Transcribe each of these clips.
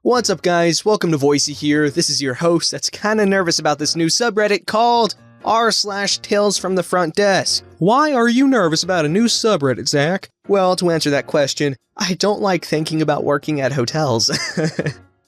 What's up guys, welcome to Voicey here. This is your host that's kinda nervous about this new subreddit called r/TalesFromTheFrontDesk. Why are you nervous about a new subreddit, Zach? Well, to answer that question, I don't like thinking about working at hotels.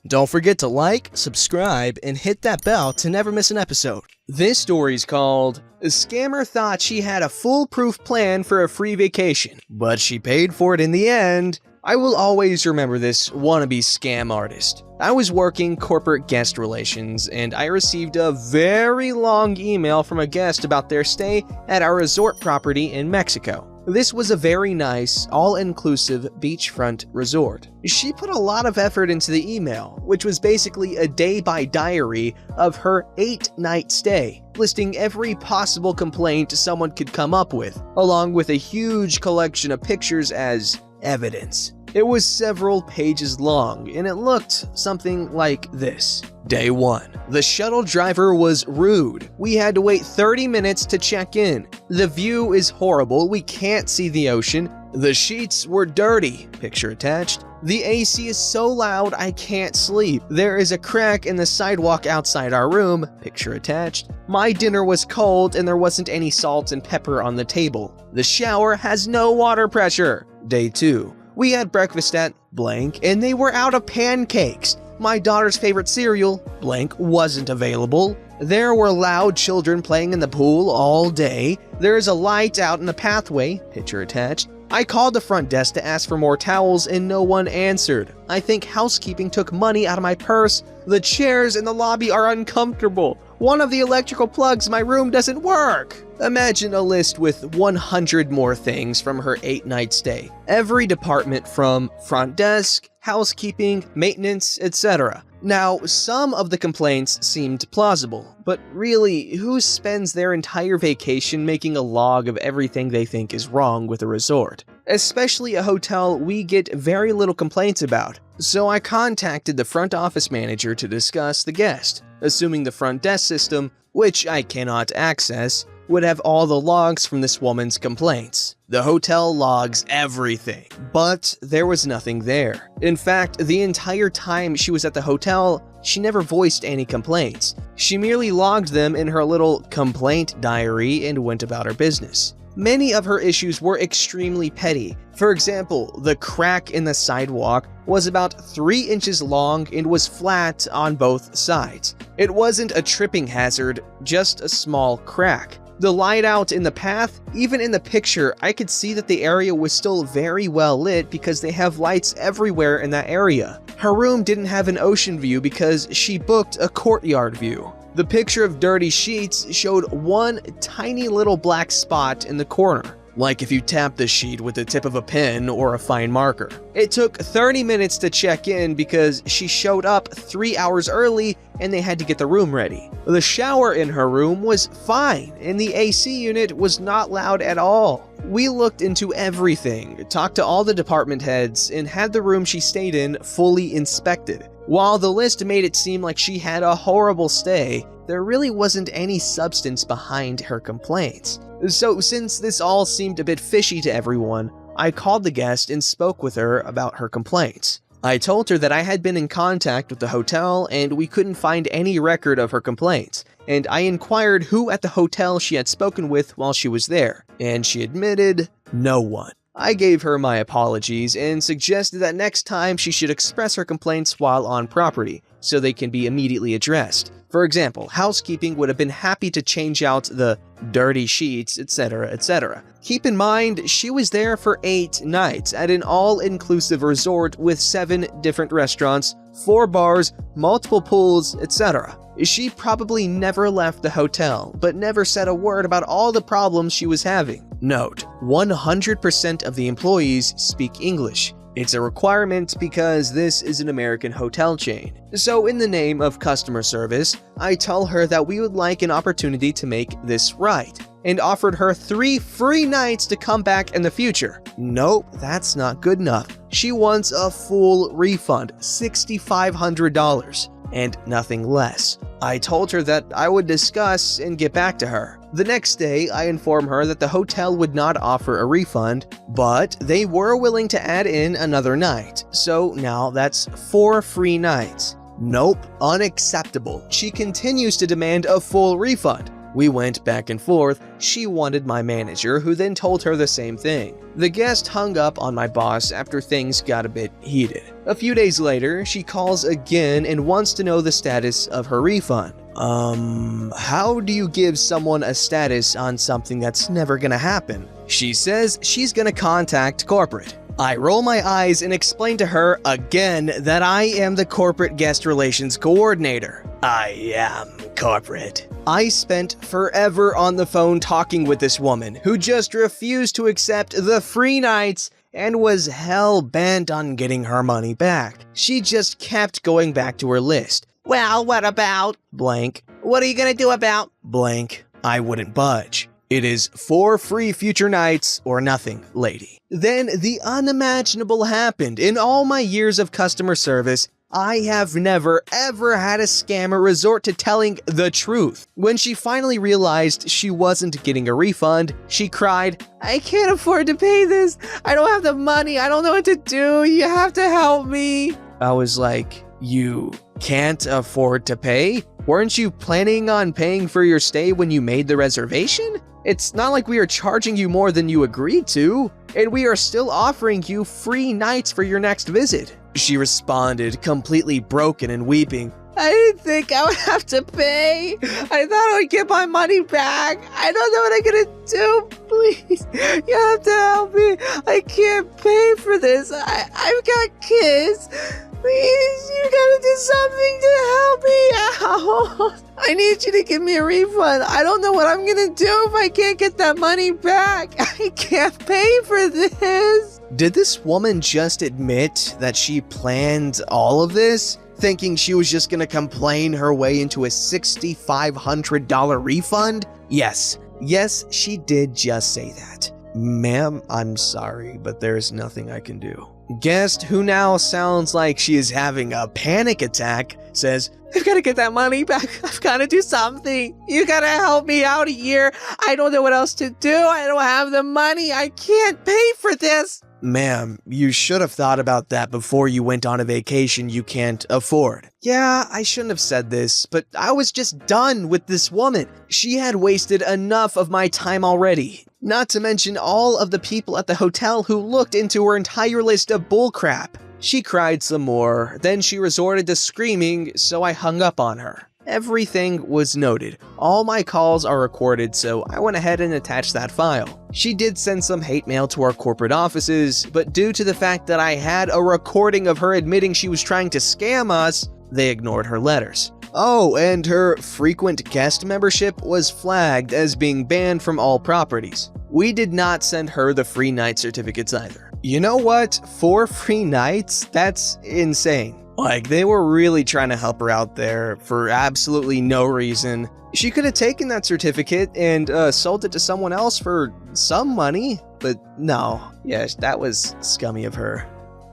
Don't forget to like, subscribe, and hit that bell to never miss an episode. This story's called, "A Scammer Thought She Had a Foolproof Plan for a Free Vacation, but She Paid for It in the End." I will always remember this wannabe scam artist. I was working corporate guest relations, and I received a very long email from a guest about their stay at our resort property in Mexico. This was a very nice, all-inclusive beachfront resort. She put a lot of effort into the email, which was basically a day-by diary of her 8-night stay, listing every possible complaint someone could come up with, along with a huge collection of pictures as evidence. It was several pages long, and it looked something like this. Day 1. The shuttle driver was rude. We had to wait 30 minutes to check in. The view is horrible. We can't see the ocean. The sheets were dirty. Picture attached. The AC is so loud I can't sleep. There is a crack in the sidewalk outside our room. Picture attached. My dinner was cold and there wasn't any salt and pepper on the table. The shower has no water pressure. Day 2. We had breakfast at blank and they were out of pancakes. My daughter's favorite cereal, blank, wasn't available. There were loud children playing in the pool all day. There is a light out in the pathway. Picture attached. I called the front desk to ask for more towels and no one answered. I think housekeeping took money out of my purse. The chairs in the lobby are uncomfortable. One of the electrical plugs in my room doesn't work. Imagine a list with 100 more things from her 8-night stay. Every department from front desk, housekeeping, maintenance, etc. Now, some of the complaints seemed plausible, but really, who spends their entire vacation making a log of everything they think is wrong with a resort? Especially a hotel we get very little complaints about. So I contacted the front office manager to discuss the guest, assuming the front desk system, which I cannot access, would have all the logs from this woman's complaints. The hotel logs everything, but there was nothing there. In fact, the entire time she was at the hotel, she never voiced any complaints. She merely logged them in her little complaint diary and went about her business. Many of her issues were extremely petty. For example, the crack in the sidewalk was about 3 inches long and was flat on both sides. It wasn't a tripping hazard, just a small crack. The light out in the path, even in the picture, I could see that the area was still very well lit because they have lights everywhere in that area. Her room didn't have an ocean view because she booked a courtyard view. The picture of dirty sheets showed one tiny little black spot in the corner, like if you tap the sheet with the tip of a pen or a fine marker. It took 30 minutes to check in because she showed up 3 hours early and they had to get the room ready. The shower in her room was fine and the AC unit was not loud at all. We looked into everything, talked to all the department heads, and had the room she stayed in fully inspected. While the list made it seem like she had a horrible stay, there really wasn't any substance behind her complaints. So since this all seemed a bit fishy to everyone, I called the guest and spoke with her about her complaints. I told her that I had been in contact with the hotel and we couldn't find any record of her complaints, and I inquired who at the hotel she had spoken with while she was there, and she admitted no one. I gave her my apologies and suggested that next time she should express her complaints while on property, so they can be immediately addressed. For example, housekeeping would have been happy to change out the dirty sheets, etc., etc. Keep in mind, she was there for 8 nights at an all-inclusive resort with 7 different restaurants, 4 bars, multiple pools, etc. She probably never left the hotel, but never said a word about all the problems she was having. Note, 100% of the employees speak English. It's a requirement because this is an American hotel chain. So in the name of customer service, I tell her that we would like an opportunity to make this right, and offered her 3 free nights to come back in the future. Nope, that's not good enough. She wants a full refund, $6,500, and nothing less. I told her that I would discuss and get back to her. The next day, I inform her that the hotel would not offer a refund, but they were willing to add in another night. So now that's 4 free nights. Nope, unacceptable. She continues to demand a full refund. We went back and forth. She wanted my manager, who then told her the same thing. The guest hung up on my boss after things got a bit heated. A few days later, she calls again and wants to know the status of her refund. How do you give someone a status on something that's never gonna happen? She says she's gonna contact corporate. I roll my eyes and explain to her again that I am the corporate guest relations coordinator. I am corporate. I spent forever on the phone talking with this woman who just refused to accept the free nights and was hell-bent on getting her money back. She just kept going back to her list. Well, what about blank? What are you gonna do about blank? I wouldn't budge. It is 4 free future nights or nothing, lady. Then the unimaginable happened. In all my years of customer service, I have never ever had a scammer resort to telling the truth. When she finally realized she wasn't getting a refund, she cried, "I can't afford to pay this. I don't have the money. I don't know what to do. You have to help me." I was like, "You can't afford to pay? Weren't you planning on paying for your stay when you made the reservation? It's not like we are charging you more than you agreed to, and we are still offering you free nights for your next visit." She responded, completely broken and weeping. "I didn't think I would have to pay. I thought I would get my money back. I don't know what I'm gonna do. Please, you have to help me. I can't pay for this. I've got kids. Please, you gotta do something to help me out. I need you to give me a refund. I don't know what I'm gonna do if I can't get that money back. I can't pay for this." Did this woman just admit that she planned all of this, thinking she was just gonna complain her way into a $6,500 refund? Yes, she did just say that. "Ma'am, I'm sorry, but there's nothing I can do." Guest, who now sounds like she is having a panic attack, says, "I've got to get that money back. I've got to do something. You got to help me out here. I don't know what else to do. I don't have the money. I can't pay for this." "Ma'am, you should have thought about that before you went on a vacation you can't afford." Yeah, I shouldn't have said this, but I was just done with this woman. She had wasted enough of my time already. Not to mention all of the people at the hotel who looked into her entire list of bullcrap. She cried some more, then she resorted to screaming, so I hung up on her. Everything was noted. All my calls are recorded, so I went ahead and attached that file. She did send some hate mail to our corporate offices, but due to the fact that I had a recording of her admitting she was trying to scam us, they ignored her letters. Oh, and her frequent guest membership was flagged as being banned from all properties. We did not send her the free night certificates either. You know what? 4 free nights? That's insane. Like, they were really trying to help her out there for absolutely no reason. She could have taken that certificate and sold it to someone else for some money, but no. Yes, that was scummy of her.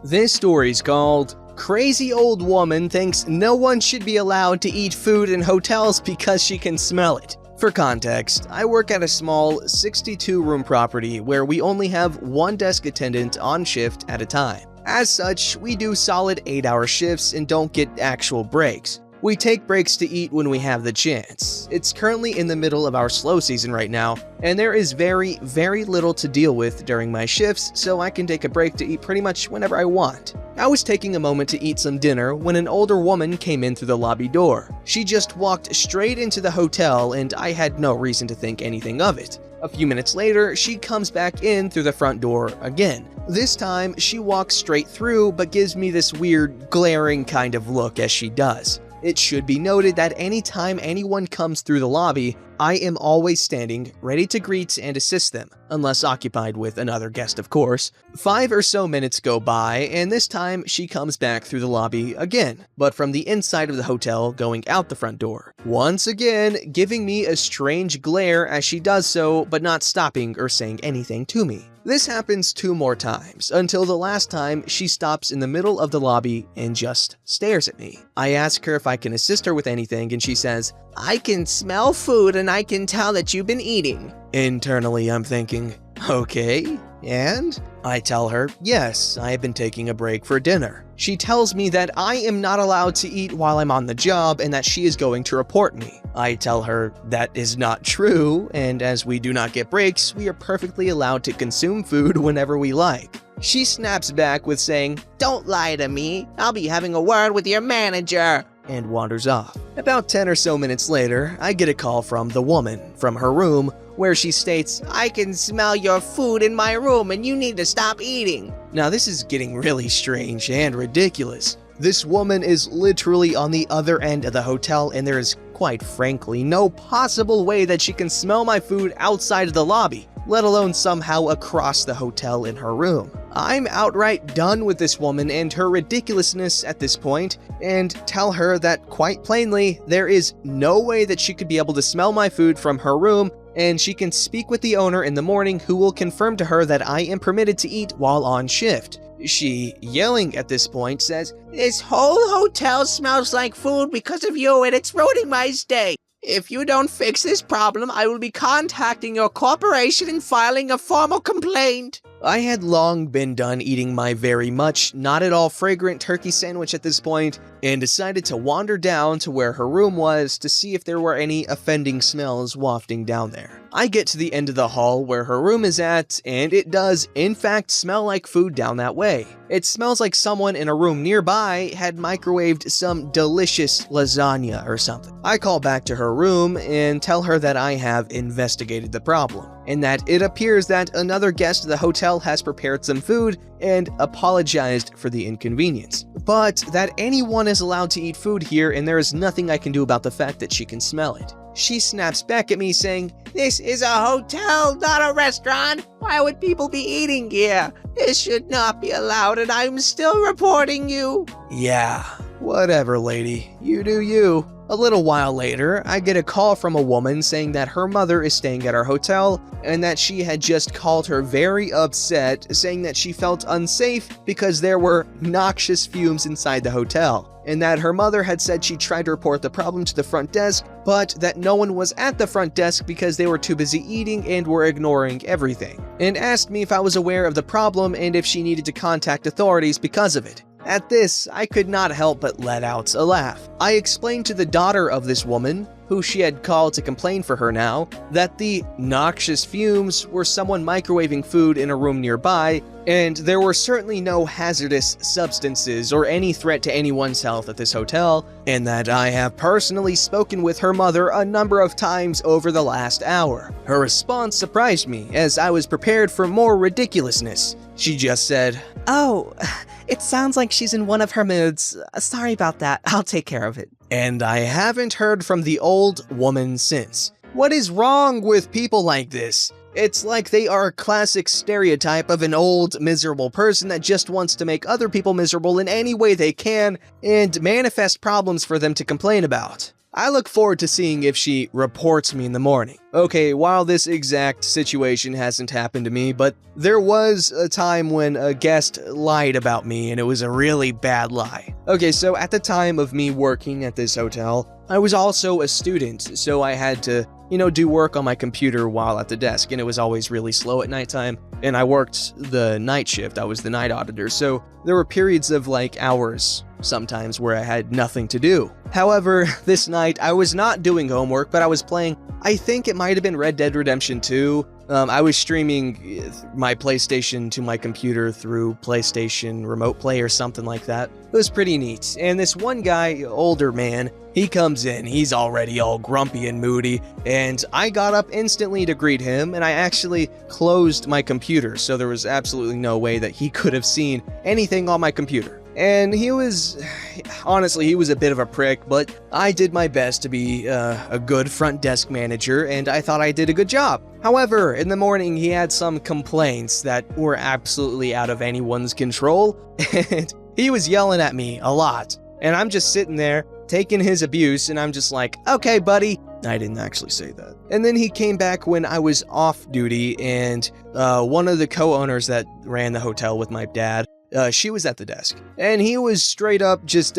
This story's called "Crazy Old Woman Thinks No One Should Be Allowed to Eat Food in Hotels Because She Can Smell It." For context, I work at a small 62-room property where we only have one desk attendant on shift at a time. As such, we do solid 8-hour shifts and don't get actual breaks. We take breaks to eat when we have the chance. It's currently in the middle of our slow season right now, and there is very, very little to deal with during my shifts, so I can take a break to eat pretty much whenever I want. I was taking a moment to eat some dinner when an older woman came in through the lobby door. She just walked straight into the hotel, and I had no reason to think anything of it. A few minutes later, she comes back in through the front door again. This time, she walks straight through but gives me this weird, glaring kind of look as she does. It should be noted that anytime anyone comes through the lobby, I am always standing, ready to greet and assist them, unless occupied with another guest, of course. 5 or so minutes go by, and this time she comes back through the lobby again, but from the inside of the hotel going out the front door. Once again, giving me a strange glare as she does so, but not stopping or saying anything to me. This happens 2 more times, until the last time she stops in the middle of the lobby and just stares at me. I ask her if I can assist her with anything, and she says, "I can smell food and I can tell that you've been eating." Internally, I'm thinking, okay, and? I tell her, yes, I have been taking a break for dinner. She tells me that I am not allowed to eat while I'm on the job and that she is going to report me. I tell her that is not true, and as we do not get breaks, we are perfectly allowed to consume food whenever we like. She snaps back with saying, "Don't lie to me, I'll be having a word with your manager," and wanders off. About 10 or so minutes later, I get a call from the woman from her room where she states, "I can smell your food in my room and you need to stop eating." Now this is getting really strange and ridiculous. This woman is literally on the other end of the hotel and there is, quite frankly, no possible way that she can smell my food outside of the lobby, let alone somehow across the hotel in her room. I'm outright done with this woman and her ridiculousness at this point, and tell her that quite plainly, there is no way that she could be able to smell my food from her room, and she can speak with the owner in the morning who will confirm to her that I am permitted to eat while on shift. She, yelling at this point, says, "This whole hotel smells like food because of you and it's ruining my stay. If you don't fix this problem, I will be contacting your corporation and filing a formal complaint." I had long been done eating my very much not at all fragrant turkey sandwich at this point, and decided to wander down to where her room was to see if there were any offending smells wafting down there. I get to the end of the hall where her room is at, and it does in fact smell like food down that way. It smells like someone in a room nearby had microwaved some delicious lasagna or something. I call back to her room and tell her that I have investigated the problem, and that it appears that another guest of the hotel has prepared some food and apologized for the inconvenience, but that anyone is allowed to eat food here and there is nothing I can do about the fact that she can smell it. She snaps back at me saying, "This is a hotel, not a restaurant. Why would people be eating here? This should not be allowed and I'm still reporting you." Yeah, whatever, lady. You do you. A little while later, I get a call from a woman saying that her mother is staying at our hotel and that she had just called her very upset, saying that she felt unsafe because there were noxious fumes inside the hotel, and that her mother had said she tried to report the problem to the front desk, but that no one was at the front desk because they were too busy eating and were ignoring everything, and asked me if I was aware of the problem and if she needed to contact authorities because of it. At this, I could not help but let out a laugh. I explained to the daughter of this woman, who she had called to complain for her now, that the noxious fumes were someone microwaving food in a room nearby, and there were certainly no hazardous substances or any threat to anyone's health at this hotel, and that I have personally spoken with her mother a number of times over the last hour. Her response surprised me, as I was prepared for more ridiculousness. She just said, "Oh, it sounds like she's in one of her moods. Sorry about that, I'll take care of it." And I haven't heard from the old woman since. What is wrong with people like this? It's like they are a classic stereotype of an old, miserable person that just wants to make other people miserable in any way they can and manifest problems for them to complain about. I look forward to seeing if she reports me in the morning. Okay, while this exact situation hasn't happened to me, but there was a time when a guest lied about me and it was a really bad lie. Okay, so at the time of me working at this hotel, I was also a student, so I had to, do work on my computer while at the desk, and it was always really slow at nighttime, and I worked the night shift. I was the night auditor, so there were periods of hours sometimes where I had nothing to do. However, this night I was not doing homework, but I was playing, I think it might have been Red Dead Redemption 2. I was streaming my PlayStation to my computer through PlayStation Remote Play or something like that. It was pretty neat. And this one guy, older man, he comes in, he's already all grumpy and moody, and I got up instantly to greet him, and I actually closed my computer, so there was absolutely no way that he could have seen anything on my computer. And he was a bit of a prick, but I did my best to be a good front desk manager, and I thought I did a good job. However, in the morning, he had some complaints that were absolutely out of anyone's control, and he was yelling at me a lot. And I'm just sitting there, taking his abuse, and I'm just like, "Okay, buddy, I didn't actually say that. And then he came back when I was off duty, and one of the co-owners that ran the hotel with my dad, she was at the desk. And he was straight up just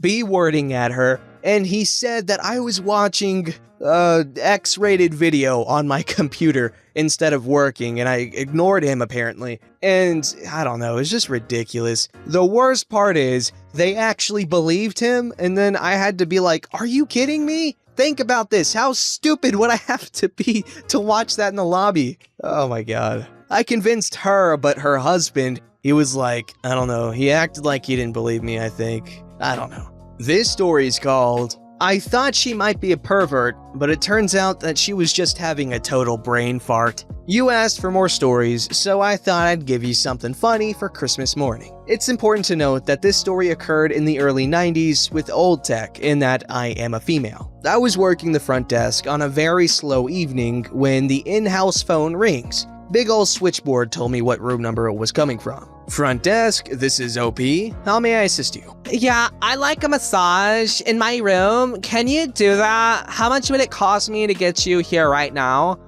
B-wording at her, and he said that I was watching X-rated video on my computer instead of working, and I ignored him apparently. And I don't know, it's just ridiculous. The worst part is, they actually believed him, and then I had to be like, are you kidding me? Think about this, how stupid would I have to be to watch that in the lobby? Oh my god. I convinced her, but her husband, he was like, I don't know, he acted like he didn't believe me, I think. I don't know. This story is called, I thought she might be a pervert, but it turns out that she was just having a total brain fart. You asked for more stories, so I thought I'd give you something funny for Christmas morning. It's important to note that this story occurred in the early 90s with old tech, in that I am a female. I was working the front desk on a very slow evening when the in-house phone rings. Big ol' switchboard told me what room number it was coming from. Front desk, this is OP. How may I assist you? Yeah, I like a massage in my room. Can you do that? How much would it cost me to get you here right now?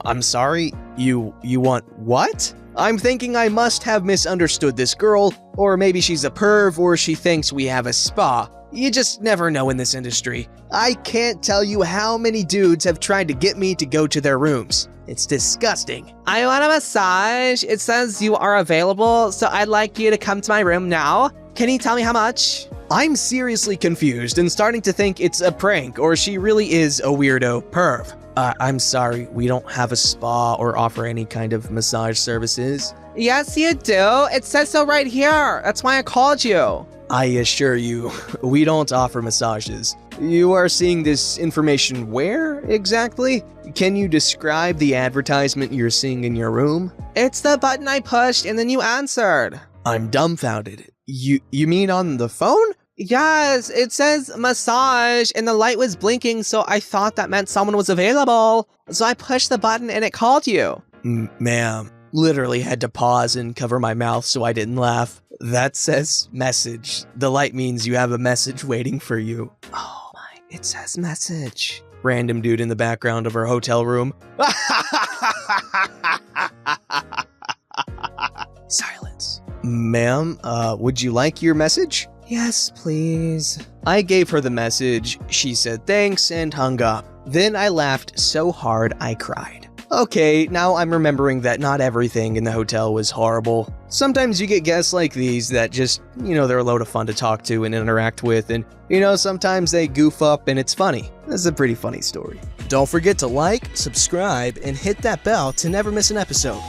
I'm sorry, you want what? I'm thinking I must have misunderstood this girl, or maybe she's a perv, or she thinks we have a spa. You just never know in this industry. I can't tell you how many dudes have tried to get me to go to their rooms. It's disgusting. I want a massage. It says you are available, so I'd like you to come to my room now. Can you tell me how much? I'm seriously confused and starting to think it's a prank, or she really is a weirdo perv. I'm sorry, we don't have a spa or offer any kind of massage services. Yes, you do. It says so right here. That's why I called you. I assure you, we don't offer massages. You are seeing this information where exactly? Can you describe the advertisement you're seeing in your room? It's the button I pushed and then you answered. I'm dumbfounded. You mean on the phone? Yes, it says massage and the light was blinking, so I thought that meant someone was available. So I pushed the button and it called you. Ma'am, literally had to pause and cover my mouth so I didn't laugh. That says message. The light means you have a message waiting for you. Oh my, it says message. Random dude in the background of our hotel room. Silence. Ma'am, would you like your message? Yes, please. I gave her the message, she said thanks and hung up. Then I laughed so hard I cried. Okay, now I'm remembering that not everything in the hotel was horrible. Sometimes you get guests like these that just, they're a load of fun to talk to and interact with, and, sometimes they goof up and it's funny. This is a pretty funny story. Don't forget to like, subscribe, and hit that bell to never miss an episode.